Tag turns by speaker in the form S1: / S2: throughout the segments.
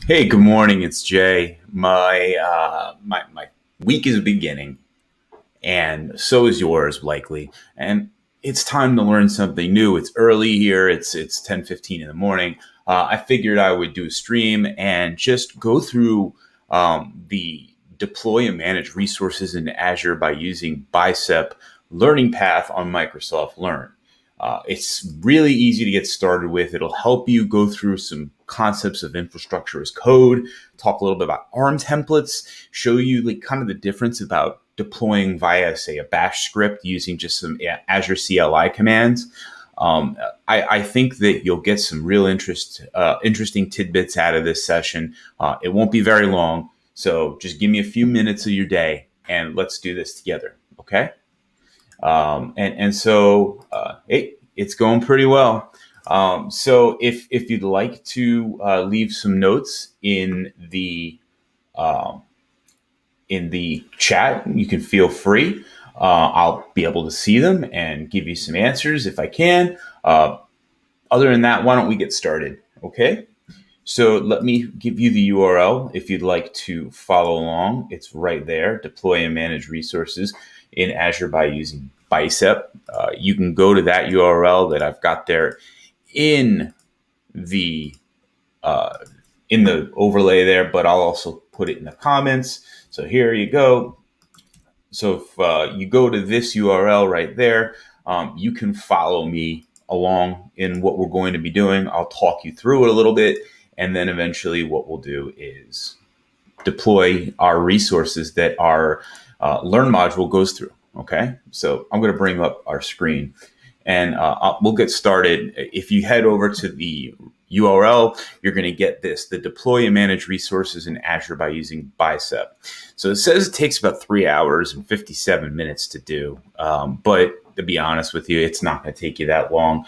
S1: Hey, good morning. It's Jay. My week is beginning, and so is yours likely. And it's time to learn something new. It's early here. It's 10:15 in the morning. I figured I would do a stream and just go through the deploy and manage resources in Azure by using Bicep learning path on Microsoft Learn. It's really easy to get started with. It'll help you go through some concepts of infrastructure as code, talk a little bit about ARM templates, show you like kind of the difference about deploying via, say, a bash script using just some Azure CLI commands. I think that you'll get some real interesting tidbits out of this session. It won't be very long, so just give me a few minutes of your day and let's do this together, okay? Hey, it's going pretty well. So if you'd like to leave some notes in the chat, you can feel free. I'll be able to see them and give you some answers if I can. Other than that, why don't we get started? Okay. So let me give you the URL if you'd like to follow along. It's right there. Deploy and manage resources in Azure by using Bicep. You can go to that URL that I've got there in the overlay there, but I'll also put it in the comments. So here you go. So if you go to this URL right there, you can follow me along in what we're going to be doing. I'll talk you through it a little bit. And then eventually what we'll do is deploy our resources that our Learn module goes through. Okay, so I'm going to bring up our screen and we'll get started. If you head over to the URL, you're going to get the deploy and manage resources in Azure by using Bicep. So it says it takes about 3 hours and 57 minutes to do. But to be honest with you, it's not going to take you that long.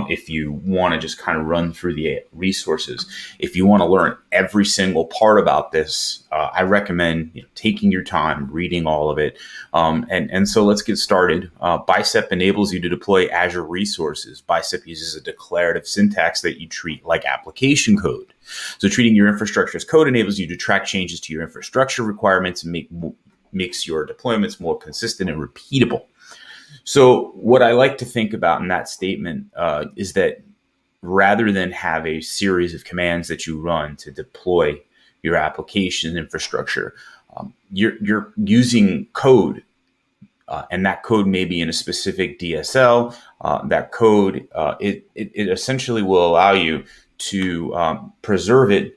S1: If you want to just kind of run through the resources. If you want to learn every single part about this, I recommend taking your time, reading all of it. And so let's get started. Bicep enables you to deploy Azure resources. Bicep uses a declarative syntax that you treat like application code. So treating your infrastructure as code enables you to track changes to your infrastructure requirements and makes your deployments more consistent and repeatable. So what I like to think about in that statement is that rather than have a series of commands that you run to deploy your application infrastructure, you're using code, and that code may be in a specific DSL. That code, it essentially will allow you to preserve it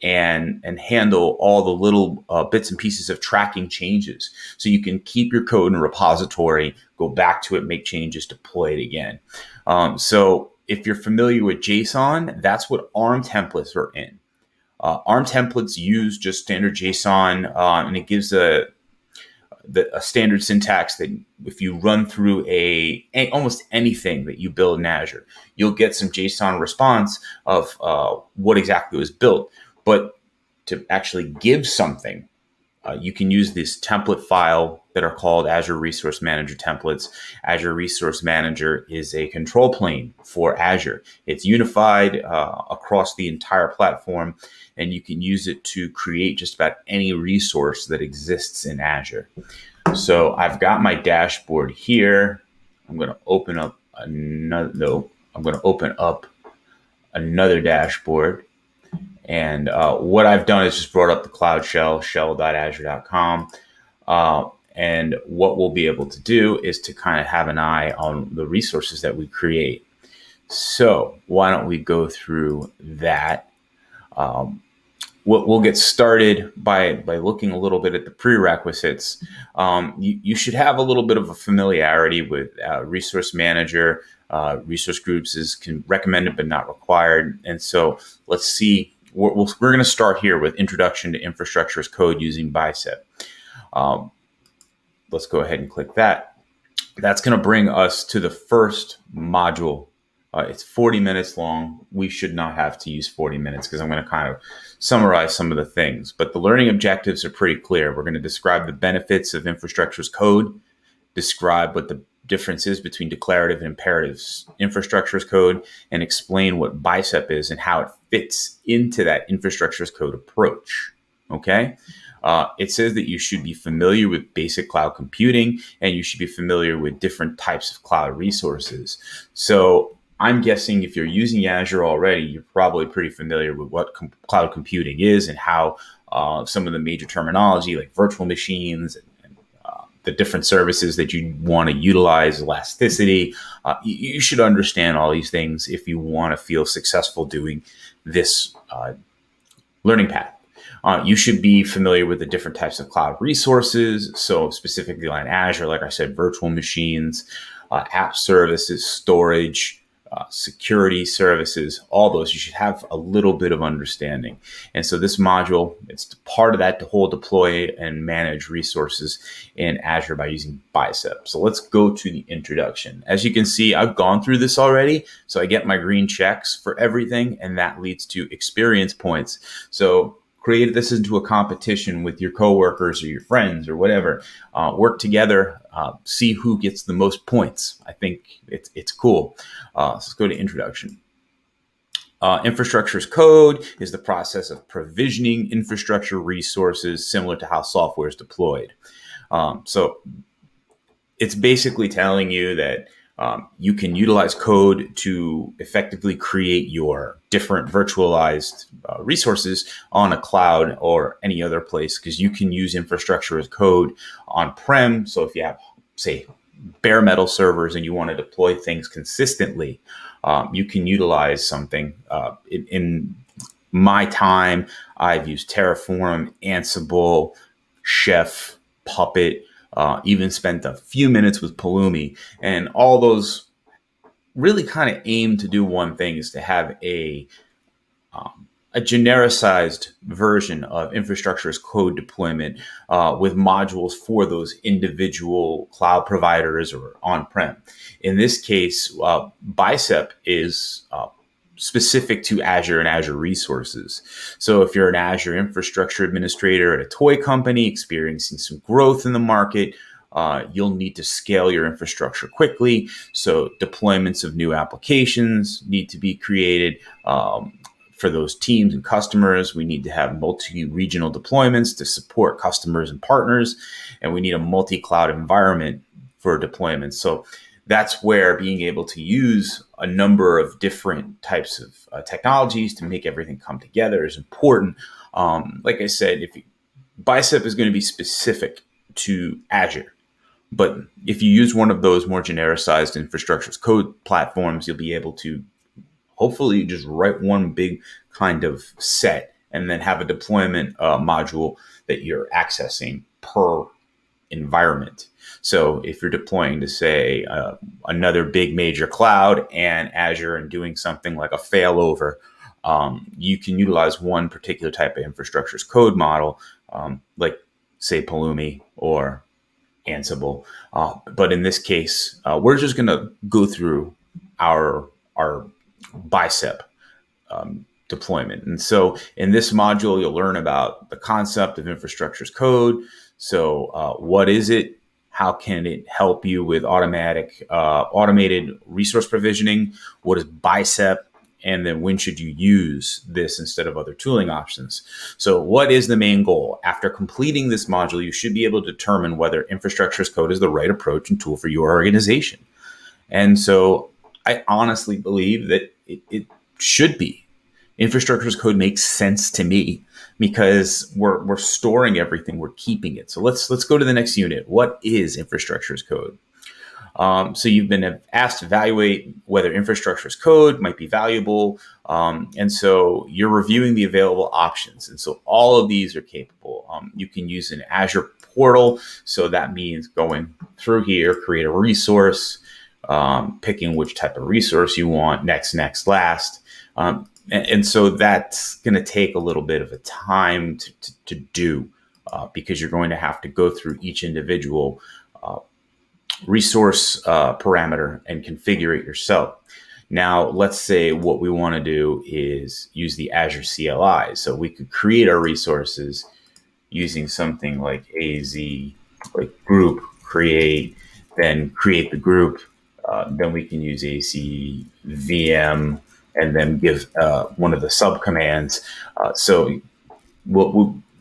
S1: and handle all the little bits and pieces of tracking changes. So you can keep your code in a repository, go back to it, make changes, deploy it again. So if you're familiar with JSON, that's what ARM templates are in. ARM templates use just standard JSON, and it gives a standard syntax that if you run through almost anything that you build in Azure, you'll get some JSON response of what exactly was built. But to actually give something, you can use this template file that are called Azure Resource Manager templates. Azure Resource Manager is a control plane for Azure. It's unified across the entire platform, and you can use it to create just about any resource that exists in Azure. So I've got my dashboard here. I'm going to open up another dashboard. And what I've done is just brought up the Cloud Shell, shell.azure.com. And what we'll be able to do is to kind of have an eye on the resources that we create. So why don't we go through that? We'll get started by looking a little bit at the prerequisites. You should have a little bit of a familiarity with Resource Manager. Resource groups is recommended but not required. And so let's see. We're going to start here with Introduction to Infrastructure as Code using Bicep. Let's go ahead and click that. That's going to bring us to the first module. It's 40 minutes long. We should not have to use 40 minutes because I'm going to kind of summarize some of the things. But the learning objectives are pretty clear. We're going to describe the benefits of infrastructure as code, describe what the differences between declarative and imperative infrastructure as code and explain what Bicep is and how it fits into that infrastructure as code approach. Okay. It says that you should be familiar with basic cloud computing and you should be familiar with different types of cloud resources. So I'm guessing if you're using Azure already, you're probably pretty familiar with what cloud computing is and how some of the major terminology like virtual machines and the different services that you want to utilize, elasticity. You should understand all these things if you want to feel successful doing this learning path. You should be familiar with the different types of cloud resources. So specifically on Azure, like I said, virtual machines, app services, storage, security services, all those, you should have a little bit of understanding. And so this module, it's part of that to whole deploy and manage resources in Azure by using Bicep. So let's go to the introduction. As you can see, I've gone through this already. So I get my green checks for everything, and that leads to experience points. So create this into a competition with your coworkers or your friends or whatever. Work together, see who gets the most points. I think it's cool. Let's go to introduction. Infrastructure as code is the process of provisioning infrastructure resources similar to how software is deployed. So it's basically telling you that you can utilize code to effectively create your different virtualized resources on a cloud or any other place, because you can use infrastructure as code on-prem. So if you have, say, bare metal servers and you want to deploy things consistently, you can utilize something. In my time, I've used Terraform, Ansible, Chef, Puppet, even spent a few minutes with Pulumi, and all those really kind of aim to do one thing, is to have a genericized version of infrastructure as code deployment with modules for those individual cloud providers or on-prem. In this case, Bicep is specific to Azure and Azure resources. So if you're an Azure infrastructure administrator at a toy company experiencing some growth in the market, you'll need to scale your infrastructure quickly. So deployments of new applications need to be created. For those teams and customers, we need to have multi-regional deployments to support customers and partners, and we need a multi-cloud environment for deployments. So that's where being able to use a number of different types of technologies to make everything come together is important. Like I said, Bicep is going to be specific to Azure, but if you use one of those more genericized infrastructure as code platforms, you'll be able to hopefully just write one big kind of set and then have a deployment module that you're accessing per environment. So if you're deploying to, say, another big major cloud and Azure and doing something like a failover, you can utilize one particular type of infrastructure as code model, like, say, Pulumi or Ansible. But in this case, we're just going to go through our Bicep deployment. And so in this module, you'll learn about the concept of infrastructure as code. So what is it? How can it help you with automated resource provisioning? What is Bicep? And then when should you use this instead of other tooling options? So what is the main goal? After completing this module, you should be able to determine whether infrastructure as code is the right approach and tool for your organization. And so I honestly believe that it should be. Infrastructure as code makes sense to me because we're storing everything, we're keeping it. So let's go to the next unit. What is infrastructure as code? So you've been asked to evaluate whether infrastructure as code might be valuable. And so you're reviewing the available options. And so all of these are capable. You can use an Azure portal. So that means going through here, create a resource, picking which type of resource you want, next, last. And so that's going to take a little bit of a time to do because you're going to have to go through each individual resource parameter and configure it yourself. Now, let's say what we want to do is use the Azure CLI. So we could create our resources using something like AZ, like group create, then create the group. Then we can use ACVM and then give one of the subcommands. So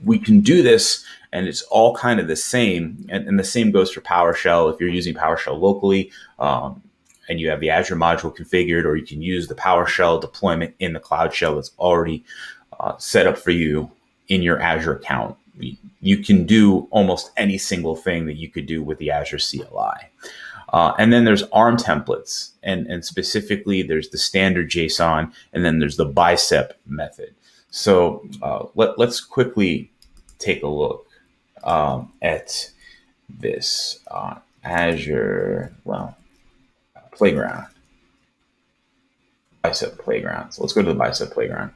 S1: we can do this, and it's all kind of the same. And the same goes for PowerShell. If you're using PowerShell locally, and you have the Azure module configured, or you can use the PowerShell deployment in the Cloud Shell that's already set up for you in your Azure account. You can do almost any single thing that you could do with the Azure CLI. And then there's ARM templates, and specifically there's the standard JSON, and then there's the Bicep method. So let's quickly take a look at this Azure, Playground. Bicep Playground. So let's go to the Bicep Playground.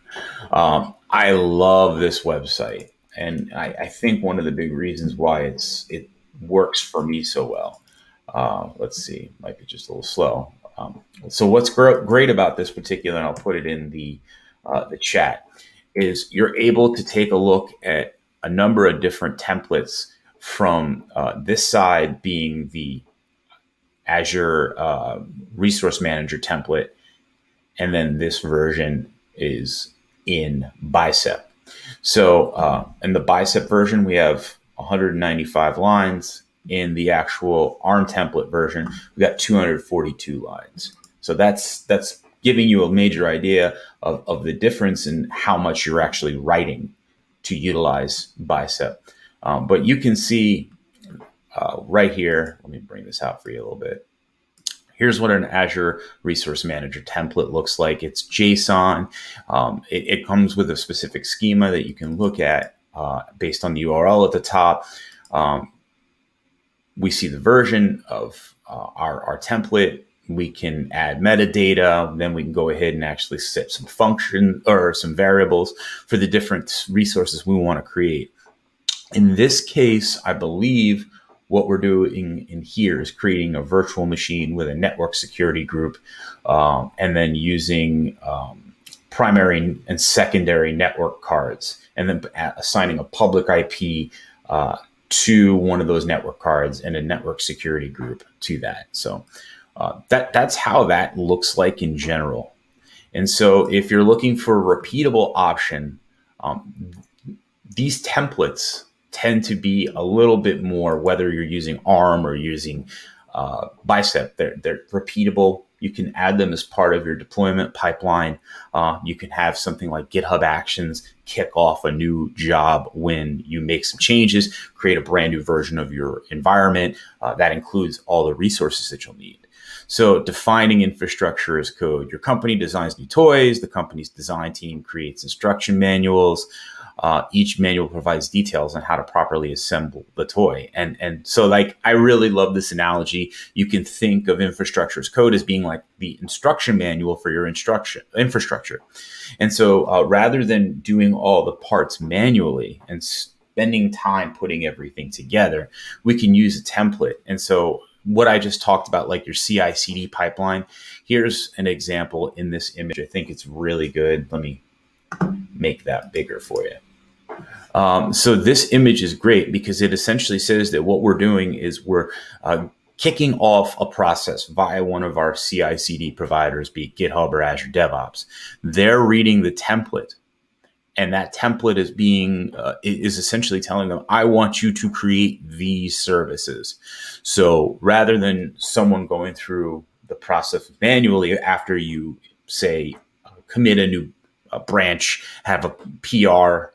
S1: I love this website, and I think one of the big reasons why it works for me so well. Let's see, might be just a little slow. So what's great about this particular, and I'll put it in the chat, is you're able to take a look at a number of different templates from this side being the Azure Resource Manager template, and then this version is in Bicep. So in the Bicep version, we have 195 lines. In the actual ARM template version, we got 242 lines. So that's giving you a major idea of the difference in how much you're actually writing to utilize Bicep. But you can see right here, let me bring this out for you a little bit. Here's what an Azure Resource Manager template looks like. It's JSON. It comes with a specific schema that you can look at based on the URL at the top. We see the version of our template. We can add metadata. Then we can go ahead and actually set some function or some variables for the different resources we want to create. In this case, I believe what we're doing in here is creating a virtual machine with a network security group, and then using primary and secondary network cards, and then assigning a public IP to one of those network cards and a network security group to that. So that's how that looks like in general. And so if you're looking for a repeatable option, these templates tend to be a little bit more, whether you're using ARM or using Bicep, they're repeatable. You can add them as part of your deployment pipeline. You can have something like GitHub Actions kick off a new job when you make some changes, create a brand new version of your environment. That includes all the resources that you'll need. So defining infrastructure as code. Your company designs new toys. The company's design team creates instruction manuals. Each manual provides details on how to properly assemble the toy. And so, like, I really love this analogy. You can think of infrastructure as code as being like the instruction manual for your infrastructure. And so rather than doing all the parts manually and spending time putting everything together, we can use a template. And so what I just talked about, like your CICD pipeline, here's an example in this image. I think it's really good. Let me make that bigger for you. So this image is great because it essentially says that what we're doing is we're kicking off a process via one of our CI/CD providers, be it GitHub or Azure DevOps. They're reading the template, and that template is essentially telling them, I want you to create these services. So rather than someone going through the process manually after you say commit a new branch, have a PR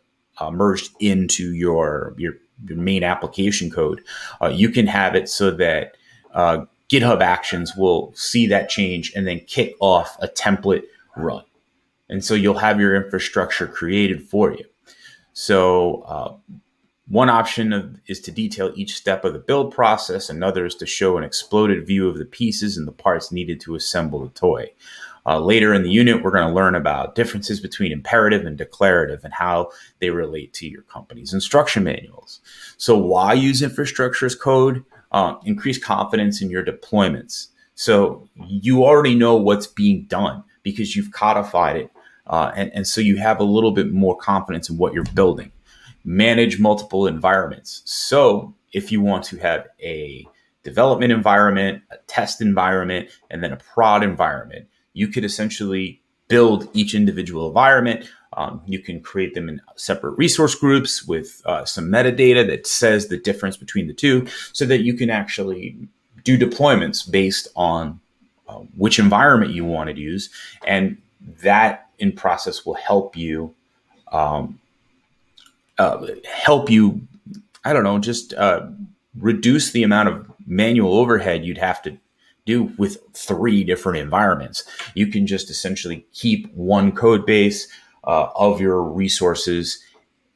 S1: merged into your main application code, you can have it so that GitHub Actions will see that change and then kick off a template run. And so you'll have your infrastructure created for you. So one option is to detail each step of the build process. Another is to show an exploded view of the pieces and the parts needed to assemble the toy. Later in the unit, we're going to learn about differences between imperative and declarative and how they relate to your company's instruction manuals. So why use infrastructure as code? Increase confidence in your deployments. So you already know what's being done because you've codified it. And so you have a little bit more confidence in what you're building. Manage multiple environments. So if you want to have a development environment, a test environment, and then a prod environment. You could essentially build each individual environment. You can create them in separate resource groups with some metadata that says the difference between the two, so that you can actually do deployments based on which environment you want to use. And that in process will help you, I don't know, just reduce the amount of manual overhead you'd have to do with 3 different environments. You can just essentially keep one code base of your resources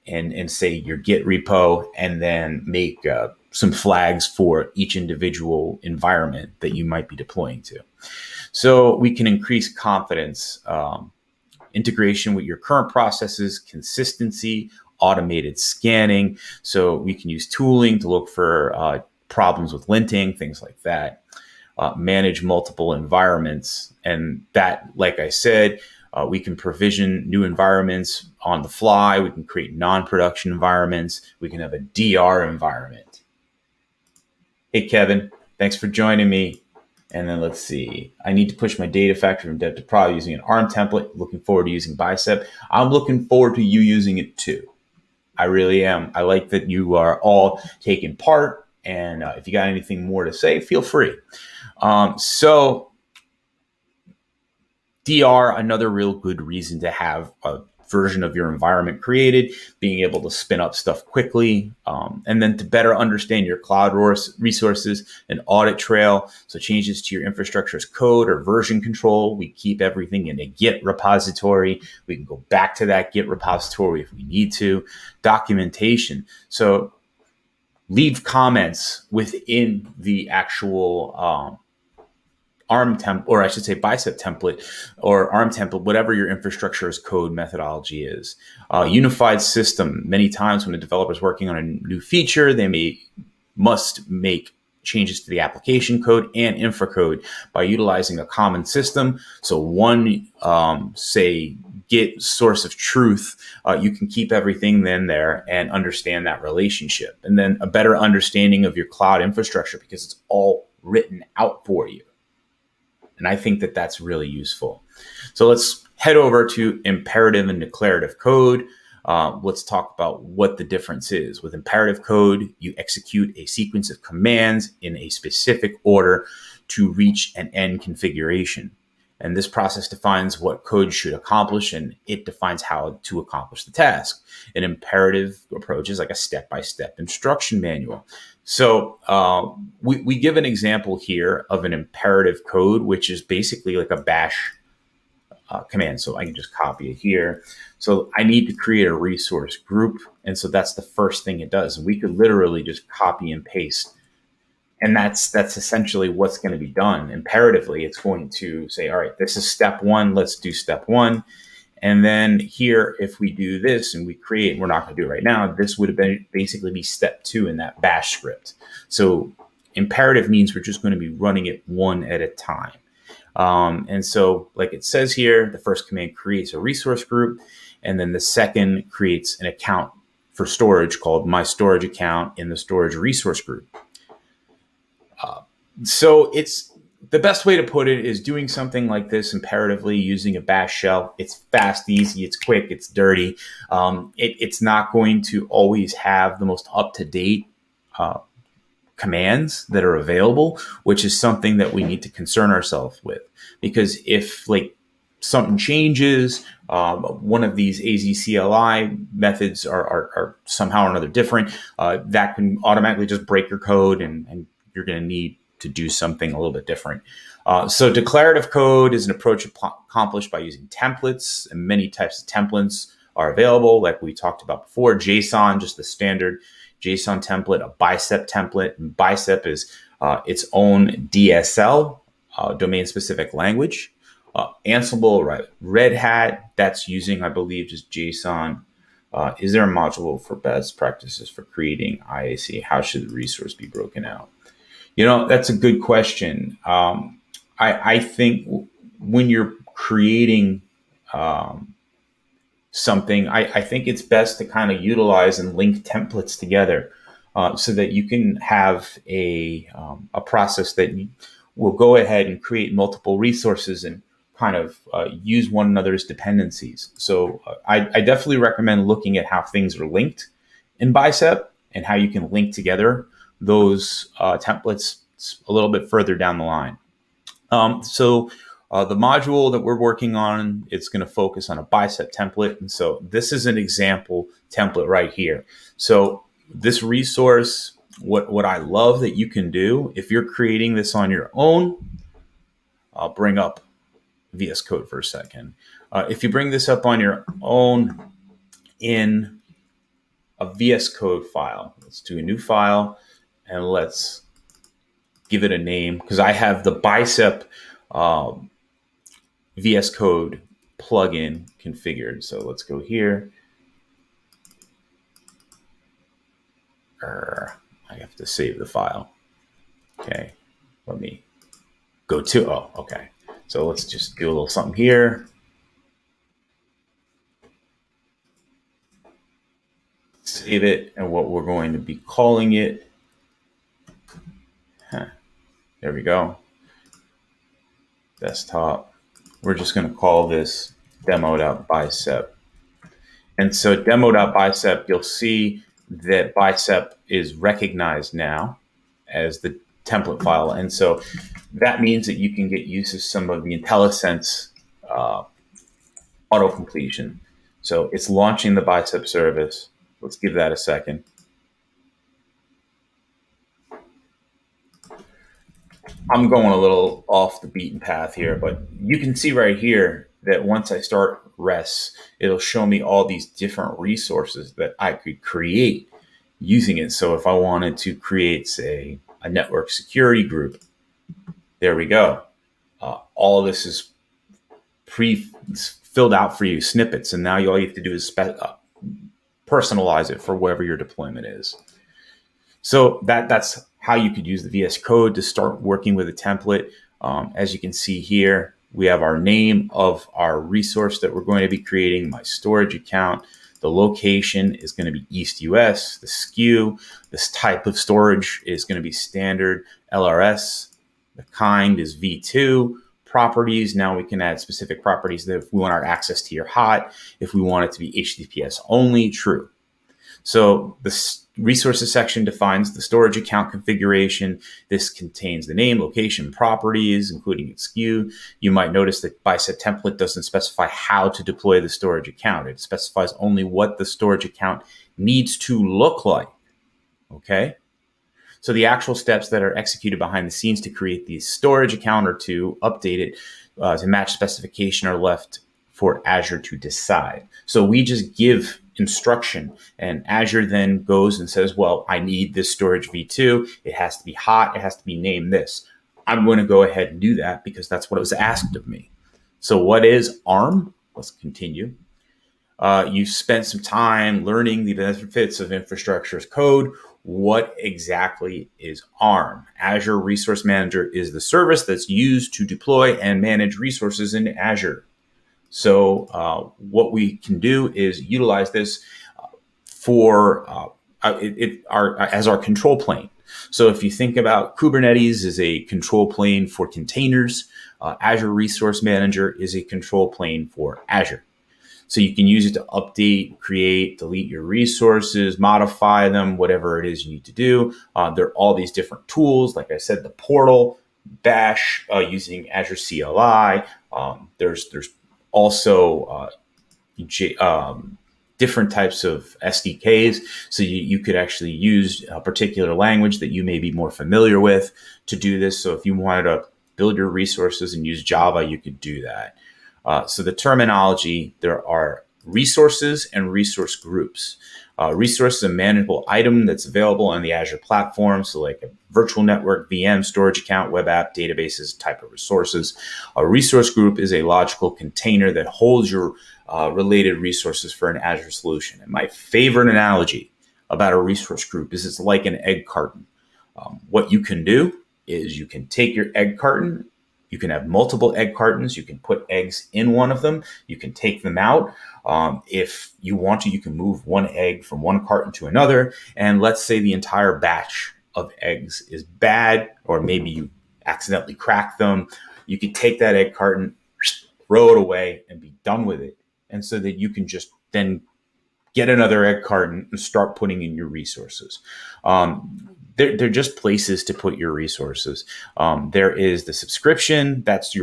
S1: and say your Git repo, and then make some flags for each individual environment that you might be deploying to. So we can increase confidence, integration with your current processes, consistency, automated scanning. So we can use tooling to look for problems with linting, things like that. Manage multiple environments. And that, like I said, we can provision new environments on the fly. We can create non-production environments. We can have a DR environment. Hey, Kevin, thanks for joining me. And then let's see. I need to push my data factory from dev to prod using an ARM template. Looking forward to using Bicep. I'm looking forward to you using it too. I really am. I like that you are all taking part. And if you got anything more to say, feel free. So DR, another real good reason to have a version of your environment created, being able to spin up stuff quickly, and then to better understand your cloud resources, an audit trail. So changes to your infrastructure as code or version control. We keep everything in a Git repository. We can go back to that Git repository if we need to. Documentation. So leave comments within the actual ARM template, or I should say Bicep template or ARM template, whatever your infrastructure as code methodology is. Unified system. Many times when a developer is working on a new feature, they must make changes to the application code and infra code by utilizing a common system. So one, say, Git source of truth, you can keep everything then there and understand that relationship. And then a better understanding of your cloud infrastructure, because it's all written out for you. And I think that that's really useful. So let's head over to imperative and declarative code. Let's talk about what the difference is. With imperative code, you execute a sequence of commands in a specific order to reach an end configuration. And this process defines what code should accomplish, and it defines how to accomplish the task. An imperative approach is like a step-by-step instruction manual. So we give an example here of an imperative code, which is basically like a bash command. So I can just copy it here. So I need to create a resource group. And so that's the first thing it does. And we could literally just copy and paste. And that's essentially what's going to be done. Imperatively, it's going to say, all right, this is step 1. Let's do step 1. And then here, if we do this and we create, we're not going to do it right now, this would have been basically be step 2 in that bash script. So imperative means we're just going to be running it one at a time. And so like it says here, the first command creates a resource group. And then the second creates an account for storage called my storage account in the storage resource group. So it's the best way to put it is doing something like this imperatively using a bash shell. It's fast, easy, it's quick, it's dirty. It's not going to always have the most up-to-date commands that are available, which is something that we need to concern ourselves with. Because if like something changes, one of these AZCLI methods are somehow or another different, that can automatically just break your code, and you're going to need to do something a little bit different. So declarative code is an approach accomplished by using templates, and many types of templates are available. Like we talked about before, JSON, just the standard JSON template, a Bicep template. And Bicep is its own DSL, domain-specific language. Ansible, right? Red Hat, that's using, I believe, just JSON. Is there a module for best practices for creating IAC? How should the resource be broken out? You know, that's a good question. I think when you're creating something, I think it's best to kind of utilize and link templates together. so that you can have a process that will go ahead and create multiple resources and kind of use one another's dependencies. So I definitely recommend looking at how things are linked in Bicep and how you can link together those templates a little bit further down the line. The module that we're working on, it's going to focus on a Bicep template. And so this is an example template right here. So this resource, what I love that you can do, if you're creating this on your own, I'll bring up VS Code for a second. If you bring this up on your own in a VS Code file, let's do a new file and let's give it a name, because I have the Bicep VS Code plugin configured. So let's go here. I have to save the file. Okay, let me go to, okay. So let's just do a little something here. Save it, and what we're going to be calling it, there we go, desktop. We're just going to call this demo.bicep. And so demo.bicep, you'll see that Bicep is recognized now as the template file. And so that means that you can get use of some of the IntelliSense auto completion. So it's launching the Bicep service. Let's give that a second. I'm going a little off the beaten path here, but you can see right here that once I start REST, it'll show me all these different resources that I could create using it. So if I wanted to create, say, a network security group, there we go. All of this is filled out for you, snippets, and now all you have to do is personalize it for wherever your deployment is. So that's how you could use the VS Code to start working with a template. As you can see here, we have our name of our resource that we're going to be creating, my storage account. The location is going to be East US. The SKU, this type of storage is going to be standard LRS. The kind is V2. Properties, now we can add specific properties that if we want our access to your hot, if we want it to be HTTPS only, true. So the resources section defines the storage account configuration. This contains the name, location, properties, including its SKU. You might notice that Bicep template doesn't specify how to deploy the storage account. It specifies only what the storage account needs to look like. Okay. So the actual steps that are executed behind the scenes to create the storage account or to update it to match specification are left for Azure to decide. So we just give instruction, and Azure then goes and says, well, I need this storage V2. It has to be hot. It has to be named this. I'm going to go ahead and do that because that's what was asked of me. So what is ARM? Let's continue. You've spent some time learning the benefits of infrastructure as code. What exactly is ARM? Azure Resource Manager is the service that's used to deploy and manage resources in Azure. So what we can do is utilize this for as our control plane. So if you think about Kubernetes as a control plane for containers, Azure Resource Manager is a control plane for Azure. So you can use it to update, create, delete your resources, modify them, whatever it is you need to do. There are all these different tools. Like I said, the portal, Bash, using Azure CLI. There's also different types of SDKs. So you could actually use a particular language that you may be more familiar with to do this. So if you wanted to build your resources and use Java, you could do that. So the terminology, there are resources and resource groups. Resource is a manageable item that's available on the Azure platform. So like a virtual network, VM, storage account, web app, databases, type of resources. A resource group is a logical container that holds your related resources for an Azure solution. And my favorite analogy about a resource group is it's like an egg carton. What you can do is you can take your egg carton You can have multiple egg cartons. You can put eggs in one of them. You can take them out. If you want to, you can move one egg from one carton to another. And let's say the entire batch of eggs is bad, or maybe you accidentally crack them. You could take that egg carton, throw it away, and be done with it. And so that you can just then get another egg carton and start putting in your resources. They're just places to put your resources. There is the subscription. That's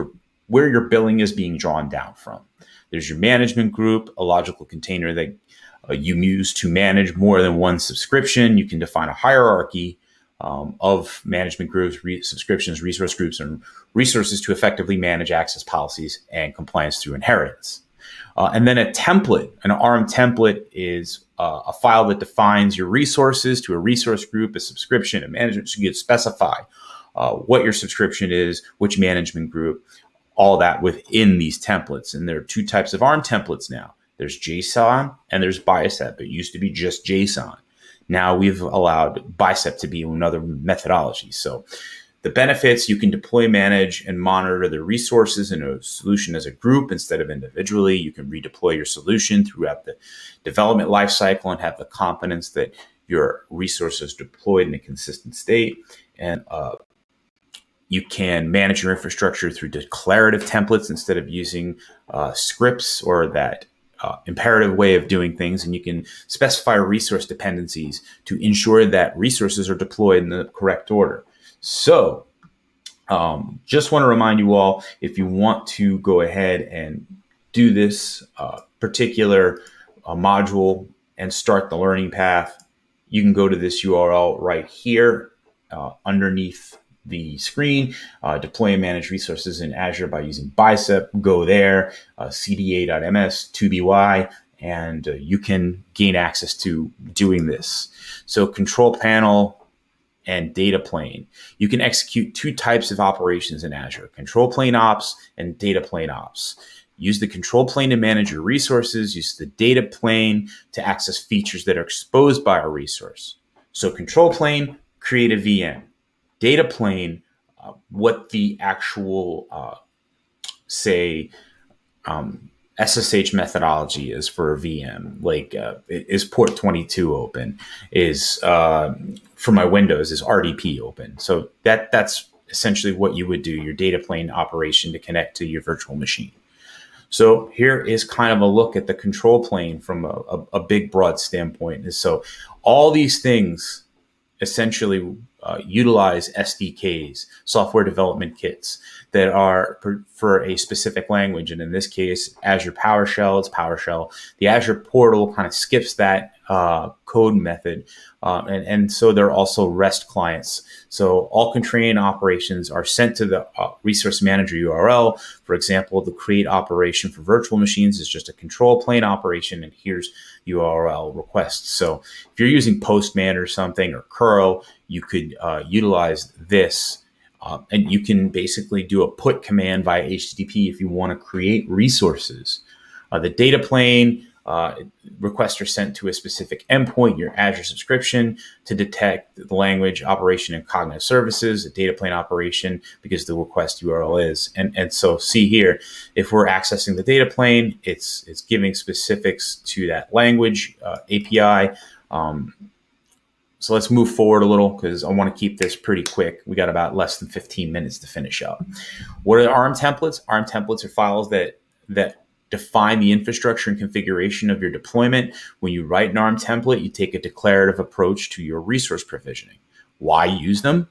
S1: where your billing is being drawn down from. There's your management group, a logical container that you use to manage more than one subscription. You can define a hierarchy of management groups, subscriptions, resource groups, and resources to effectively manage access policies and compliance through inheritance. And then a template, an ARM template, is a file that defines your resources to a resource group, a subscription, a management. So you can specify what your subscription is, which management group, all that within these templates. And there are two types of ARM templates now. There's JSON and there's Bicep. It used to be just JSON. Now we've allowed Bicep to be another methodology. So the benefits: you can deploy, manage, and monitor the resources in a solution as a group instead of individually. You can redeploy your solution throughout the development lifecycle and have the confidence that your resources deployed in a consistent state. And you can manage your infrastructure through declarative templates instead of using scripts or that imperative way of doing things. And you can specify resource dependencies to ensure that resources are deployed in the correct order. So just want to remind you all, if you want to go ahead and do this particular module and start the learning path, you can go to this URL right here underneath the screen. Deploy and manage resources in Azure by using Bicep. Go there, cda.ms 2by, and you can gain access to doing this. So control panel and data plane. You can execute two types of operations in Azure: control plane ops and data plane ops. Use the control plane to manage your resources. Use the data plane to access features that are exposed by a resource. So control plane, create a VM. Data plane, what the actual, SSH methodology is for a VM. Like, is port 22 open? Is for my Windows, is RDP open? So that's essentially what you would do, your data plane operation to connect to your virtual machine. So here is kind of a look at the control plane from a big, broad standpoint. And so all these things essentially utilize SDKs, software development kits, that are for a specific language. And in this case, Azure PowerShell, it's PowerShell. The Azure portal kind of skips that code method. And so there are also REST clients. So all constrained operations are sent to the resource manager URL. For example, the create operation for virtual machines is just a control plane operation, and here's URL requests. So if you're using Postman or something, or curl, you could utilize this. And you can basically do a put command via HTTP if you want to create resources. The data plane, requests are sent to a specific endpoint, your Azure subscription, to detect the language, operation, and cognitive services, a data plane operation, because the request URL is. And so see here, if we're accessing the data plane, it's giving specifics to that language API. So let's move forward a little, because I want to keep this pretty quick. We got about less than 15 minutes to finish up. What are ARM templates? ARM templates are files that define the infrastructure and configuration of your deployment. When you write an ARM template, you take a declarative approach to your resource provisioning. Why use them?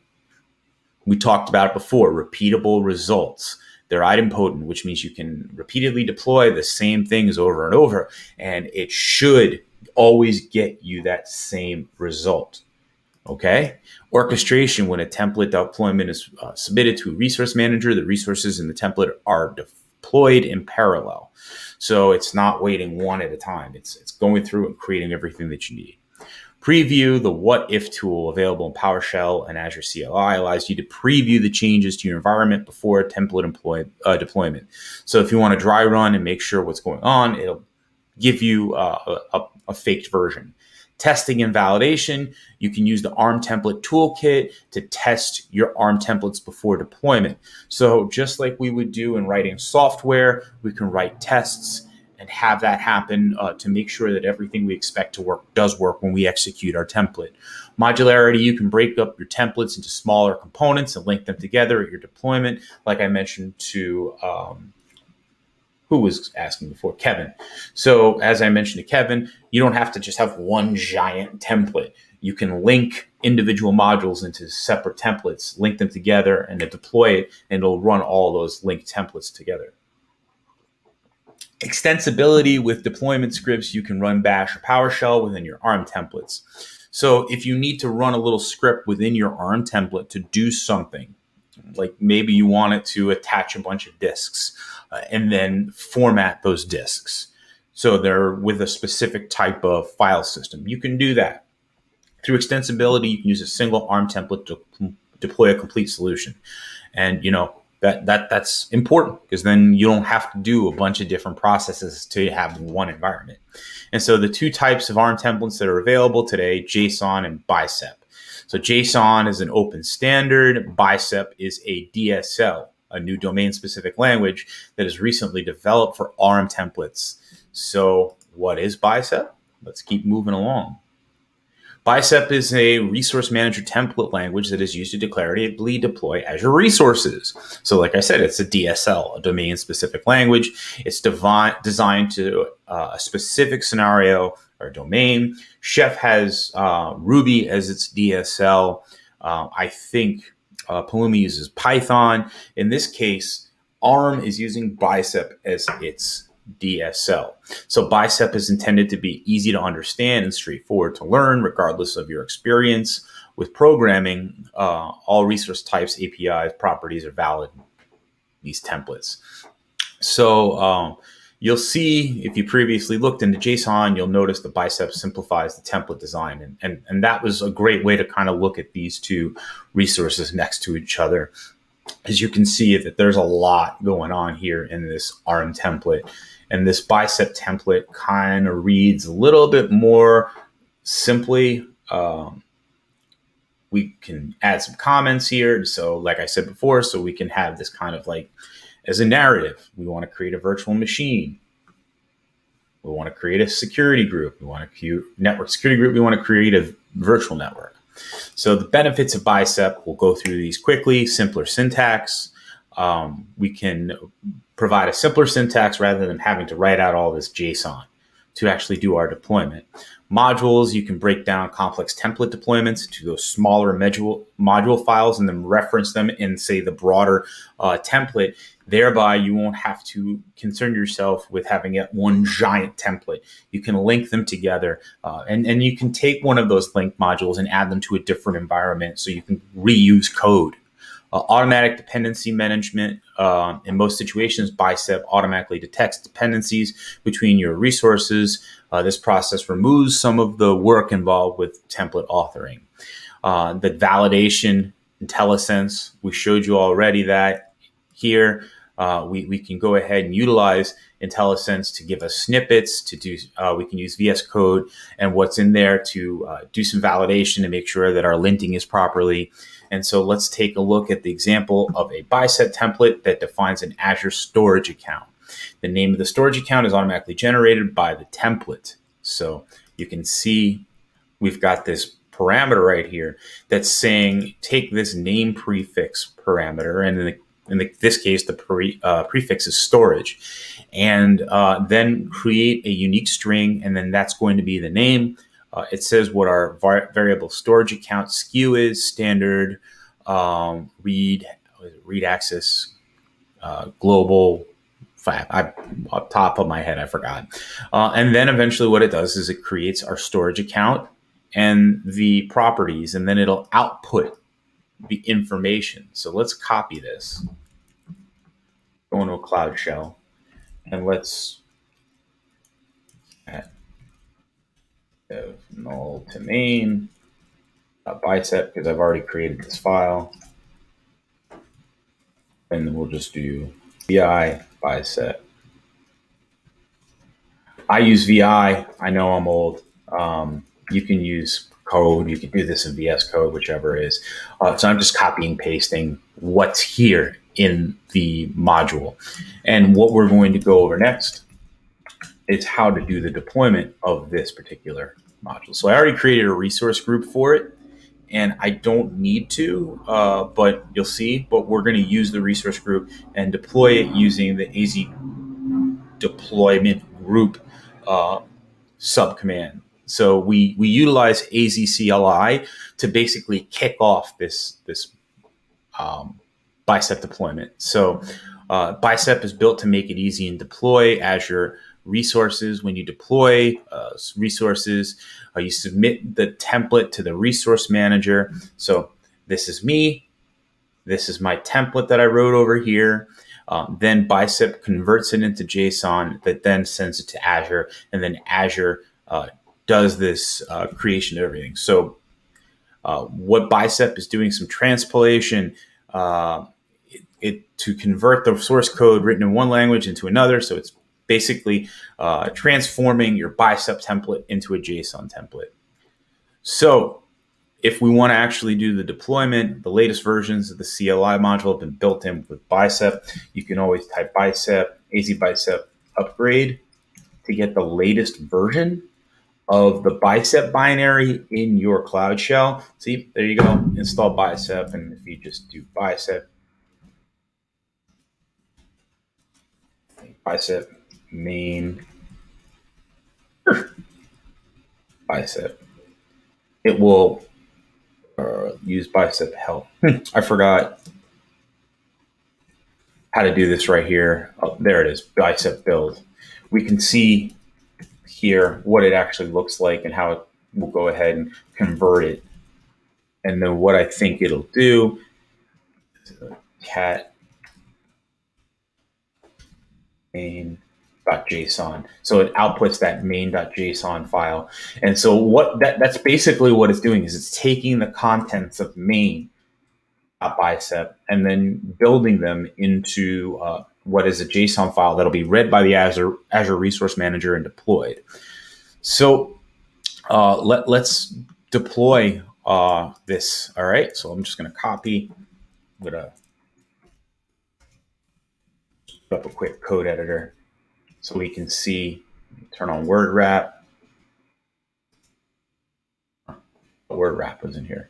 S1: We talked about it before: repeatable results. They're idempotent, which means you can repeatedly deploy the same things over and over, and it should always get you that same result. Okay. Orchestration: when a template deployment is submitted to a resource manager, the resources in the template are deployed in parallel. So it's not waiting one at a time. It's going through and creating everything that you need. Preview: the what if tool available in PowerShell and Azure CLI allows you to preview the changes to your environment before a template deployment. So if you want to dry run and make sure what's going on, it'll give you a faked version. Testing and validation, you can use the ARM template toolkit to test your ARM templates before deployment. So just like we would do in writing software, we can write tests and have that happen to make sure that everything we expect to work does work when we execute our template. Modularity, you can break up your templates into smaller components and link them together at your deployment, like I mentioned to who was asking before? Kevin. So as I mentioned to Kevin, you don't have to just have one giant template. You can link individual modules into separate templates, link them together, and then deploy it, and it'll run all those linked templates together. Extensibility with deployment scripts, you can run Bash or PowerShell within your ARM templates. So if you need to run a little script within your ARM template to do something, like maybe you want it to attach a bunch of disks and then format those disks so they're with a specific type of file system, you can do that. Through extensibility, you can use a single ARM template to deploy a complete solution. And that's important because then you don't have to do a bunch of different processes to have one environment. And so the two types of ARM templates that are available today, JSON and Bicep. So JSON is an open standard. Bicep is a DSL, a new domain-specific language that is recently developed for ARM templates. So what is Bicep? Let's keep moving along. Bicep is a resource manager template language that is used to declaratively deploy Azure resources. So like I said, it's a DSL, a domain-specific language. It's designed to a specific scenario or domain. Chef has Ruby as its DSL. I think Pulumi uses Python. In this case, ARM is using Bicep as its DSL. So Bicep is intended to be easy to understand and straightforward to learn, regardless of your experience with programming. All resource types, APIs, properties are valid in these templates. So you'll see if you previously looked into JSON, you'll notice the Bicep simplifies the template design. And that was a great way to kind of look at these two resources next to each other. As you can see that there's a lot going on here in this ARM template. And this Bicep template kind of reads a little bit more simply. We can add some comments here. So like I said before, so we can have this kind of like as a narrative. We want to create a virtual machine. We want to create a security group. We want to create a network security group. We want to create a virtual network. So the benefits of Bicep, we'll go through these quickly. Simpler syntax. We can provide a simpler syntax rather than having to write out all this JSON to actually do our deployment. Modules, you can break down complex template deployments into those smaller module files and then reference them in, say, the broader template. Thereby, you won't have to concern yourself with having one giant template. You can link them together, and you can take one of those linked modules and add them to a different environment so you can reuse code. Automatic dependency management. In most situations, Bicep automatically detects dependencies between your resources. This process removes some of the work involved with template authoring. The validation, IntelliSense, we showed you already that here. We can go ahead and utilize IntelliSense to give us snippets to do. We can use VS Code and what's in there to do some validation to make sure that our linting is properly. And so let's take a look at the example of a Bicep template that defines an Azure storage account. The name of the storage account is automatically generated by the template. So you can see we've got this parameter right here that's saying take this name prefix parameter, and in this case, the prefix is storage, and then create a unique string, and then that's going to be the name. It says what our variable storage account SKU is, standard, read access, global. Off top of my head, I forgot. And then eventually what it does is it creates our storage account and the properties, and then it'll output the information. So let's copy this. Go into a Cloud Shell, and let's add null to main Bicep because I've already created this file, and then we'll just do VI Bicep. I use VI. I know I'm old. You can use code. You can do this in VS Code, whichever is. So I'm just copying, pasting what's here in the module. And what we're going to go over next is how to do the deployment of this particular module. So I already created a resource group for it, and I don't need to, but you'll see. But we're going to use the resource group and deploy it using the AZ deployment group subcommand. So we utilize AZCLI to basically kick off this Bicep deployment. So Bicep is built to make it easy and deploy Azure resources. When you deploy resources, you submit the template to the resource manager. So this is me. This is my template that I wrote over here. Then Bicep converts it into JSON that then sends it to Azure, and then Azure does this creation of everything. So what Bicep is doing some transpilation to convert the source code written in one language into another. So it's basically transforming your Bicep template into a JSON template. So if we want to actually do the deployment, the latest versions of the CLI module have been built in with Bicep. You can always type Bicep, AZ Bicep upgrade to get the latest version of the Bicep binary in your Cloud Shell. See, there you go, install Bicep. And if you just do Bicep main Bicep, it will use Bicep help. I forgot how to do this right here. Oh, there it is, Bicep build. We can see here what it actually looks like and how it will go ahead and convert it. And then what I think it'll do is cat main.json. So it outputs that main.json file. And so what that's basically what it's doing is it's taking the contents of main.bicep and then building them into what is a JSON file that'll be read by the Azure Resource Manager and deployed. So let's deploy this. All right. So I'm just going to copy. I'm going to put up a quick code editor so we can see. Turn on word wrap. Word wrap was in here.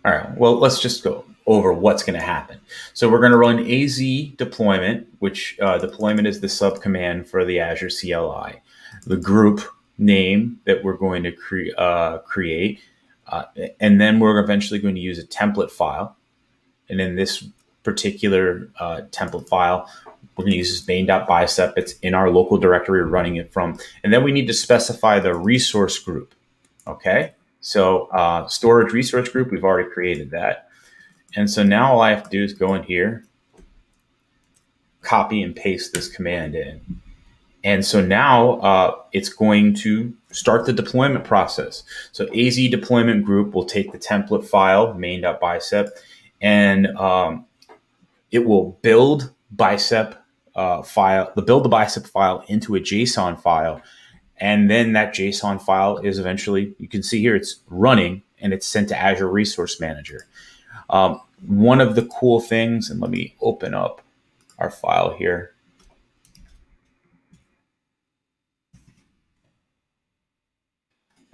S1: All right. Well, let's just go over what's going to happen. So we're going to run AZ deployment, which deployment is the subcommand for the Azure CLI. The group name that we're going to create, and then we're eventually going to use a template file. And in this particular template file, we're going to use this main.bicep. It's in our local directory we're running it from. And then we need to specify the resource group. Okay. So storage resource group, we've already created that. And so now all I have to do is go in here, copy and paste this command in. And so now it's going to start the deployment process. So AZ deployment group will take the template file, main.bicep, and it will build Bicep file, build the Bicep file into a JSON file. And then that JSON file is eventually, you can see here, it's running and it's sent to Azure Resource Manager. One of the cool things, and let me open up our file here.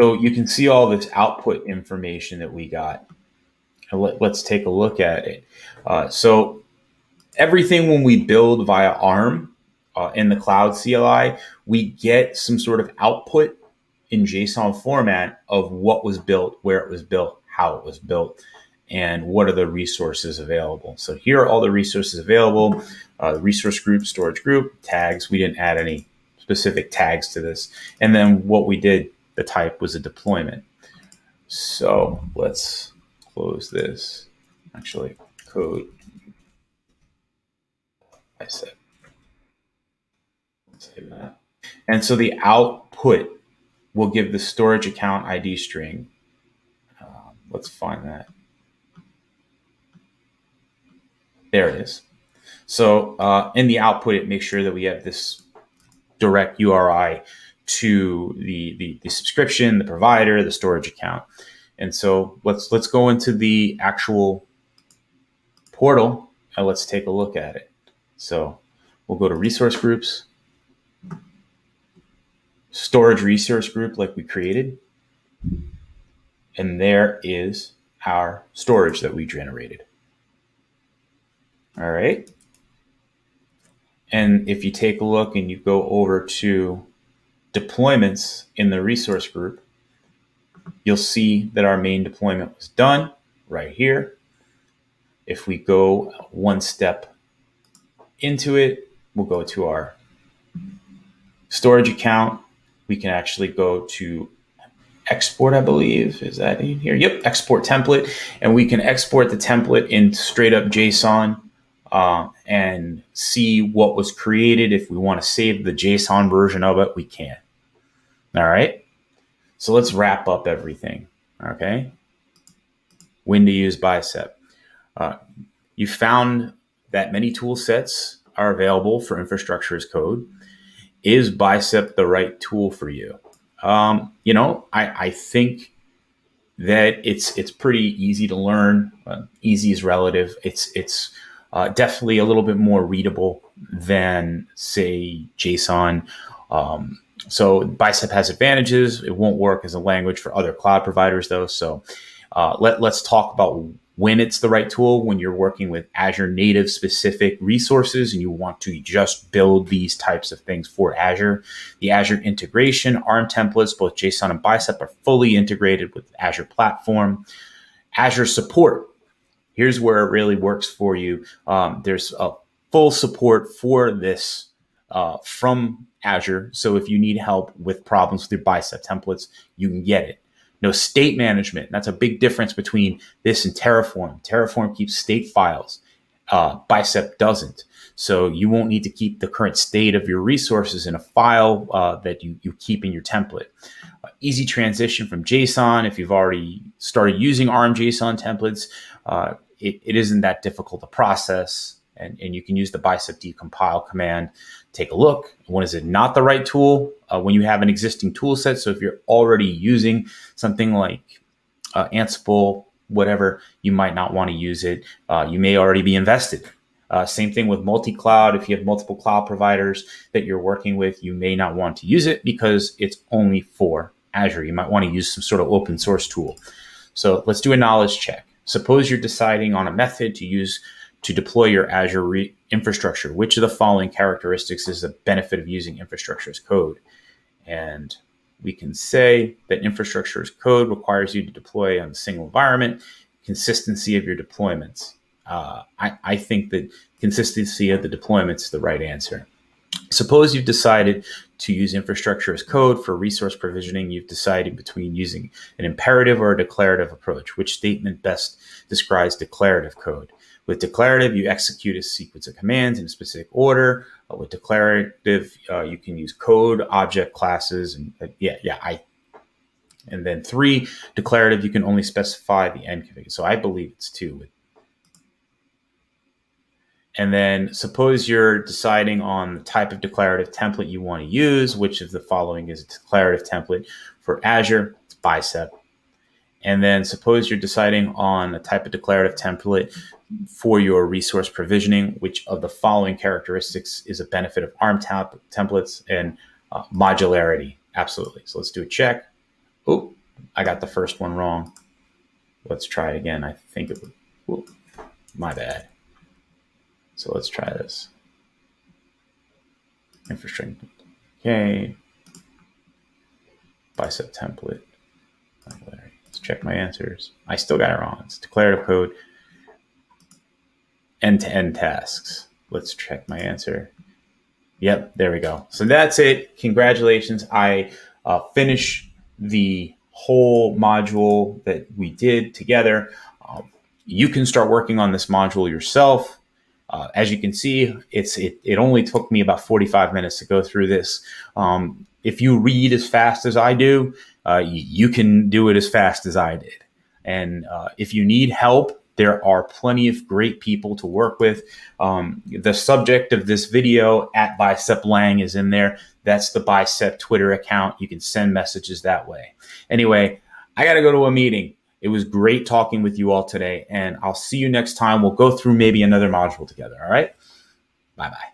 S1: So you can see all this output information that we got. Let's take a look at it. So everything when we build via ARM in the Cloud CLI, we get some sort of output in JSON format of what was built, where it was built, how it was built, and what are the resources available. So here are all the resources available, resource group, storage group, tags. We didn't add any specific tags to this. And then what we did, the type was a deployment. So let's close this. Actually, code Bicep. Save that. And so the output will give the storage account ID string. Let's find that. There it is. So in the output, it makes sure that we have this direct URI to the subscription, the provider, the storage account. And so let's go into the actual portal and let's take a look at it. So we'll go to resource groups, storage resource group like we created. And there is our storage that we generated. All right. And if you take a look and you go over to deployments in the resource group, you'll see that our main deployment was done right here. If we go one step into it, we'll go to our storage account. We can actually go to export, I believe. Is that in here? Yep, export template. And we can export the template in straight up JSON and see what was created. If we want to save the JSON version of it, we can. All right. So let's wrap up everything. Okay. When to use Bicep. You found that many tool sets are available for infrastructure as code. Is Bicep the right tool for you? I think that it's pretty easy to learn. Easy is relative. It's definitely a little bit more readable than, say, JSON. So Bicep has advantages. It won't work as a language for other cloud providers, though. So let's talk about when it's the right tool. When you're working with Azure native specific resources and you want to just build these types of things for Azure. The Azure integration, ARM templates, both JSON and Bicep are fully integrated with the Azure platform. Azure support. Here's where it really works for you. There's a full support for this from Azure. So if you need help with problems with your Bicep templates, you can get it. No state management. That's a big difference between this and Terraform. Terraform keeps state files. Bicep doesn't. So you won't need to keep the current state of your resources in a file that you keep in your template. Easy transition from JSON. If you've already started using ARM JSON templates, it isn't that difficult to process. And you can use the Bicep decompile command. Take a look. When is it not the right tool? When you have an existing tool set. So if you're already using something like Ansible, whatever, you might not want to use it. You may already be invested. Same thing with multi-cloud. If you have multiple cloud providers that you're working with, you may not want to use it because it's only for Azure. You might want to use some sort of open source tool. So let's do a knowledge check. Suppose you're deciding on a method to deploy your Azure infrastructure. Which of the following characteristics is the benefit of using infrastructure as code? And we can say that infrastructure as code requires you to deploy on a single environment. Consistency of your deployments. I think that consistency of the deployments is the right answer. Suppose you've decided to use infrastructure as code for resource provisioning. You've decided between using an imperative or a declarative approach. Which statement best describes declarative code? With declarative, you execute a sequence of commands in a specific order. With declarative, you can use code, object classes, and and then 3, declarative, you can only specify the end config. So I believe it's 2. And then suppose you're deciding on the type of declarative template you want to use. Which of the following is a declarative template for Azure? It's Bicep. And then suppose you're deciding on a type of declarative template for your resource provisioning. Which of the following characteristics is a benefit of ARM templates? And modularity. Absolutely. So let's do a check. Oh, I got the first one wrong. Let's try it again. I think it would. Whoop, my bad. So let's try this. Infrastructure. Okay. Bicep template. Let's check my answers. I still got it wrong. It's declarative code. End-to-end tasks. Let's check my answer. Yep, there we go. So that's it. Congratulations. I finished the whole module that we did together. You can start working on this module yourself. As you can see, it only took me about 45 minutes to go through this. If you read as fast as I do, you can do it as fast as I did. And if you need help There are plenty of great people to work with. The subject of this video at Bicep Lang is in there. That's the Bicep Twitter account. You can send messages that way. Anyway, I got to go to a meeting. It was great talking with you all today, and I'll see you next time. We'll go through maybe another module together. All right? Bye-bye.